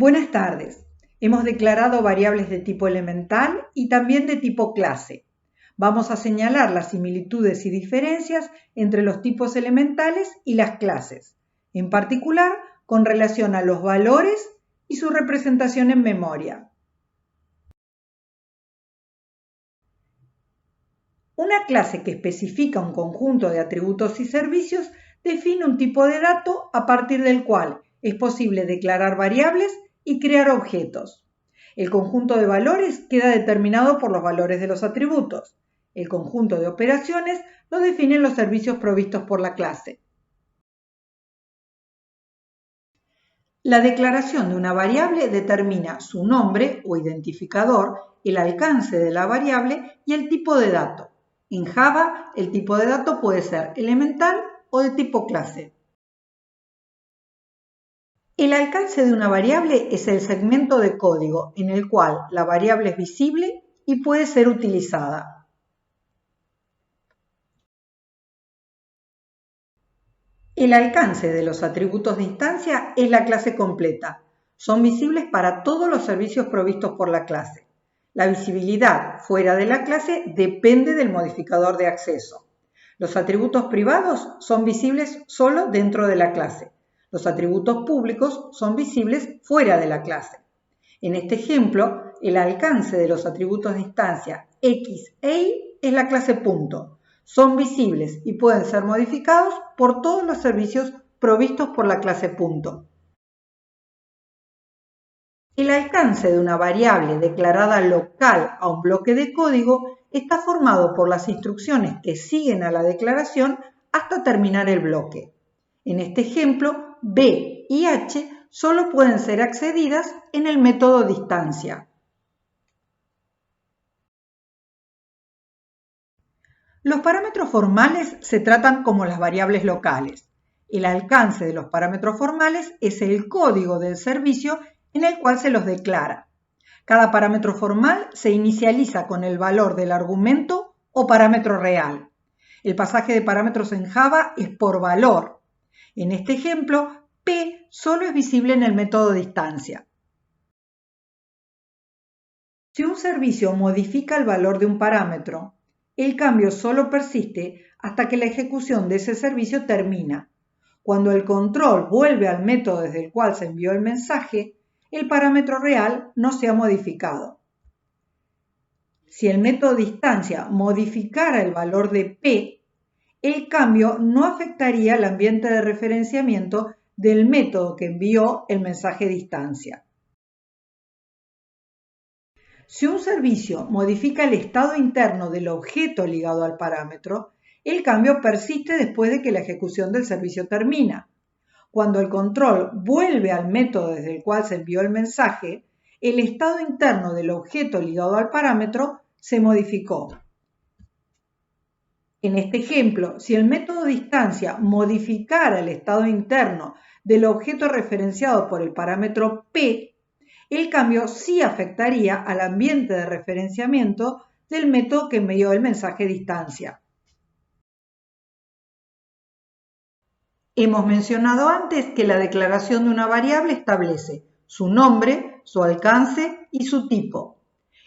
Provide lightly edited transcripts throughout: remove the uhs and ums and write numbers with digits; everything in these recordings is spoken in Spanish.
Buenas tardes. Hemos declarado variables de tipo elemental y también de tipo clase. Vamos a señalar las similitudes y diferencias entre los tipos elementales y las clases, en particular con relación a los valores y su representación en memoria. Una clase que especifica un conjunto de atributos y servicios define un tipo de dato a partir del cual es posible declarar variables y crear objetos. El conjunto de valores queda determinado por los valores de los atributos. El conjunto de operaciones lo definen los servicios provistos por la clase. La declaración de una variable determina su nombre o identificador, el alcance de la variable y el tipo de dato. En Java, el tipo de dato puede ser elemental o de tipo clase. El alcance de una variable es el segmento de código en el cual la variable es visible y puede ser utilizada. El alcance de los atributos de instancia es la clase completa. Son visibles para todos los servicios provistos por la clase. La visibilidad fuera de la clase depende del modificador de acceso. Los atributos privados son visibles solo dentro de la clase. Los atributos públicos son visibles fuera de la clase. En este ejemplo, el alcance de los atributos de instancia X e Y es la clase punto. Son visibles y pueden ser modificados por todos los servicios provistos por la clase punto. El alcance de una variable declarada local a un bloque de código está formado por las instrucciones que siguen a la declaración hasta terminar el bloque. En este ejemplo, B y H solo pueden ser accedidas en el método distancia. Los parámetros formales se tratan como las variables locales. El alcance de los parámetros formales es el código del servicio en el cual se los declara. Cada parámetro formal se inicializa con el valor del argumento o parámetro real. El pasaje de parámetros en Java es por valor. En este ejemplo, P solo es visible en el método distancia. Si un servicio modifica el valor de un parámetro, el cambio solo persiste hasta que la ejecución de ese servicio termina. Cuando el control vuelve al método desde el cual se envió el mensaje, el parámetro real no se ha modificado. Si el método distancia modificara el valor de P, el cambio no afectaría al ambiente de referenciamiento del método que envió el mensaje distancia. Si un servicio modifica el estado interno del objeto ligado al parámetro, el cambio persiste después de que la ejecución del servicio termina. Cuando el control vuelve al método desde el cual se envió el mensaje, el estado interno del objeto ligado al parámetro se modificó. En este ejemplo, si el método distancia modificara el estado interno del objeto referenciado por el parámetro P, el cambio sí afectaría al ambiente de referenciamiento del método que envió el mensaje distancia. Hemos mencionado antes que la declaración de una variable establece su nombre, su alcance y su tipo.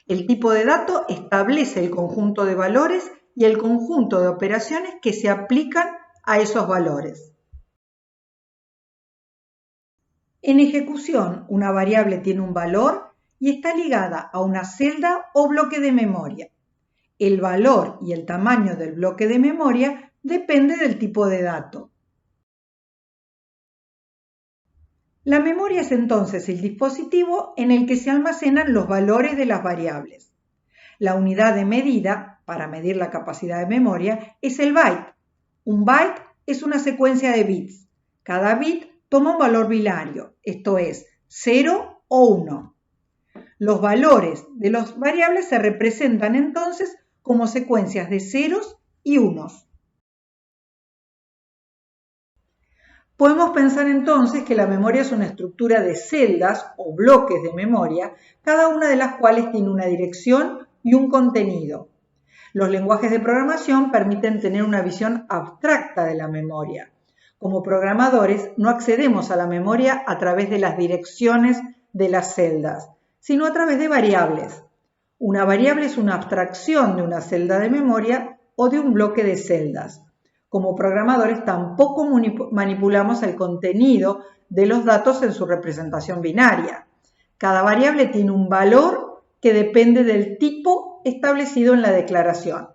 El tipo de dato establece el conjunto de valores y el conjunto de operaciones que se aplican a esos valores. En ejecución, una variable tiene un valor y está ligada a una celda o bloque de memoria. El valor y el tamaño del bloque de memoria depende del tipo de dato. La memoria es entonces el dispositivo en el que se almacenan los valores de las variables. La unidad de medida, para medir la capacidad de memoria, es el byte. Un byte es una secuencia de bits. Cada bit toma un valor binario, esto es, 0 o 1. Los valores de las variables se representan entonces como secuencias de ceros y unos. Podemos pensar entonces que la memoria es una estructura de celdas o bloques de memoria, cada una de las cuales tiene una dirección y un contenido. Los lenguajes de programación permiten tener una visión abstracta de la memoria. Como programadores, no accedemos a la memoria a través de las direcciones de las celdas, sino a través de variables. Una variable es una abstracción de una celda de memoria o de un bloque de celdas. Como programadores tampoco manipulamos el contenido de los datos en su representación binaria. Cada variable tiene un valor que depende del tipo establecido en la declaración.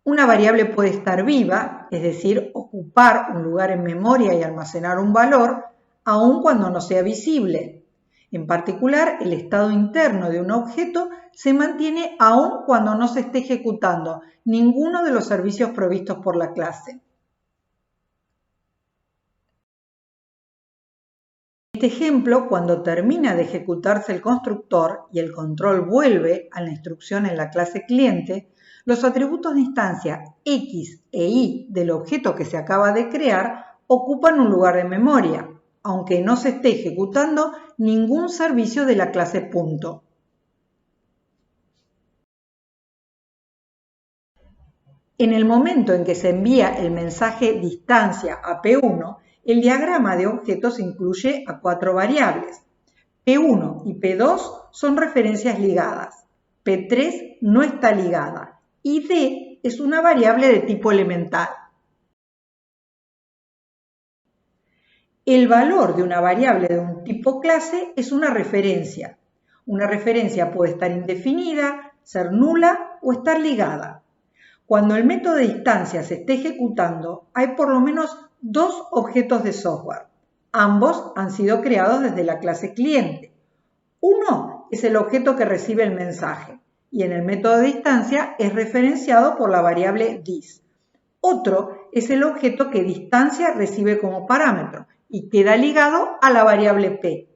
Una variable puede estar viva, es decir, ocupar un lugar en memoria y almacenar un valor, aun cuando no sea visible. En particular, el estado interno de un objeto se mantiene aun cuando no se esté ejecutando ninguno de los servicios provistos por la clase. En este ejemplo, cuando termina de ejecutarse el constructor y el control vuelve a la instrucción en la clase cliente, los atributos de instancia X e Y del objeto que se acaba de crear ocupan un lugar de memoria, aunque no se esté ejecutando ningún servicio de la clase punto. En el momento en que se envía el mensaje distancia a P1, el diagrama de objetos incluye a 4 variables. P1 y P2 son referencias ligadas. P3 no está ligada y D es una variable de tipo elemental. El valor de una variable de un tipo clase es una referencia. Una referencia puede estar indefinida, ser nula o estar ligada. Cuando el método de instancia se esté ejecutando, hay por lo menos 2 objetos de software. Ambos han sido creados desde la clase cliente. Uno es el objeto que recibe el mensaje y en el método de instancia es referenciado por la variable dis. Otro es el objeto que distancia recibe como parámetro y queda ligado a la variable p.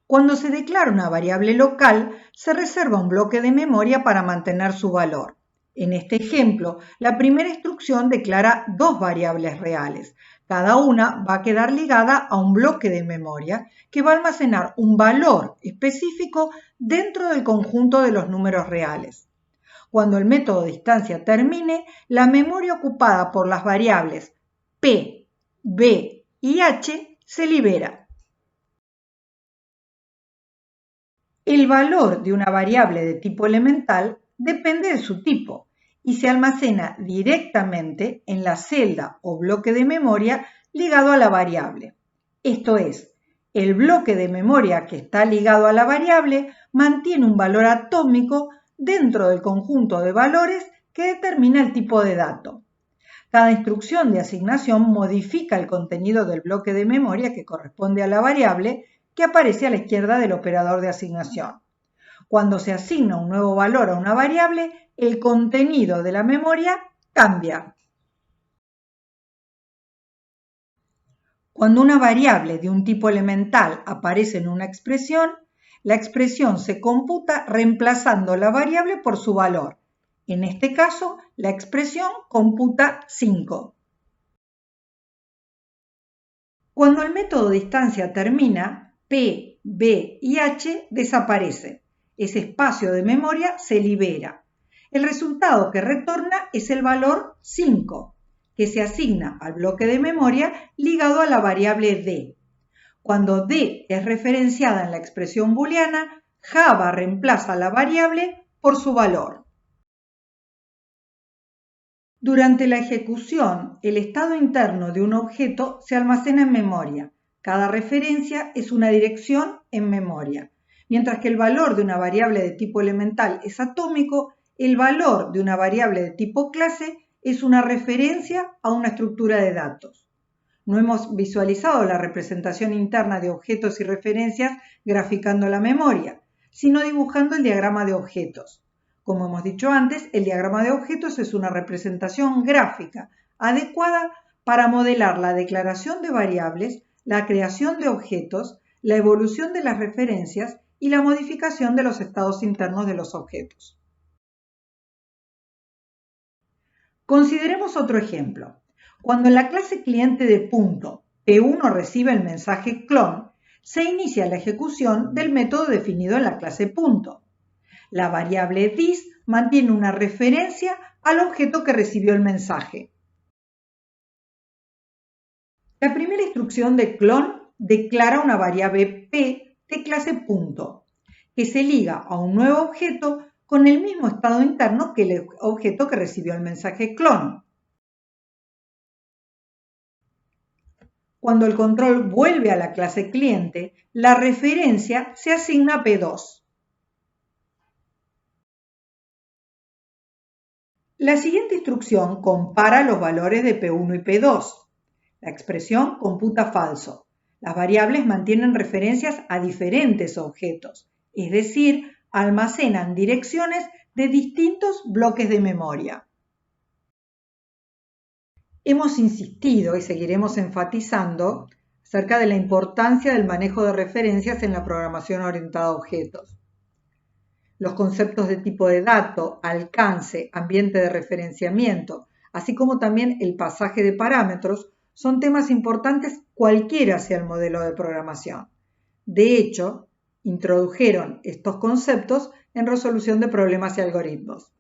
Cuando se declara una variable local, se reserva un bloque de memoria para mantener su valor. En este ejemplo, la primera instrucción declara 2 variables reales. Cada una va a quedar ligada a un bloque de memoria que va a almacenar un valor específico dentro del conjunto de los números reales. Cuando el método de instancia termine, la memoria ocupada por las variables p, b y h se libera. El valor de una variable de tipo elemental depende de su tipo y se almacena directamente en la celda o bloque de memoria ligado a la variable. Esto es, el bloque de memoria que está ligado a la variable mantiene un valor atómico dentro del conjunto de valores que determina el tipo de dato. Cada instrucción de asignación modifica el contenido del bloque de memoria que corresponde a la variable que aparece a la izquierda del operador de asignación. Cuando se asigna un nuevo valor a una variable, el contenido de la memoria cambia. Cuando una variable de un tipo elemental aparece en una expresión, la expresión se computa reemplazando la variable por su valor. En este caso, la expresión computa 5. Cuando el método de instancia termina, P, B y H desaparecen. Ese espacio de memoria se libera. El resultado que retorna es el valor 5, que se asigna al bloque de memoria ligado a la variable D. Cuando D es referenciada en la expresión booleana, Java reemplaza la variable por su valor. Durante la ejecución, el estado interno de un objeto se almacena en memoria. Cada referencia es una dirección en memoria. Mientras que el valor de una variable de tipo elemental es atómico, el valor de una variable de tipo clase es una referencia a una estructura de datos. No hemos visualizado la representación interna de objetos y referencias graficando la memoria, sino dibujando el diagrama de objetos. Como hemos dicho antes, el diagrama de objetos es una representación gráfica adecuada para modelar la declaración de variables, la creación de objetos, la evolución de las referencias y la modificación de los estados internos de los objetos. Consideremos otro ejemplo. Cuando en la clase cliente de punto P1 recibe el mensaje clone, se inicia la ejecución del método definido en la clase punto. La variable dis mantiene una referencia al objeto que recibió el mensaje. La primera instrucción de clon declara una variable P de clase punto, que se liga a un nuevo objeto con el mismo estado interno que el objeto que recibió el mensaje clon. Cuando el control vuelve a la clase cliente, la referencia se asigna a P2. La siguiente instrucción compara los valores de P1 y P2. La expresión computa falso. Las variables mantienen referencias a diferentes objetos, es decir, almacenan direcciones de distintos bloques de memoria. Hemos insistido y seguiremos enfatizando acerca de la importancia del manejo de referencias en la programación orientada a objetos. Los conceptos de tipo de dato, alcance, ambiente de referenciamiento, así como también el pasaje de parámetros, son temas importantes cualquiera sea el modelo de programación. De hecho, introdujeron estos conceptos en resolución de problemas y algoritmos.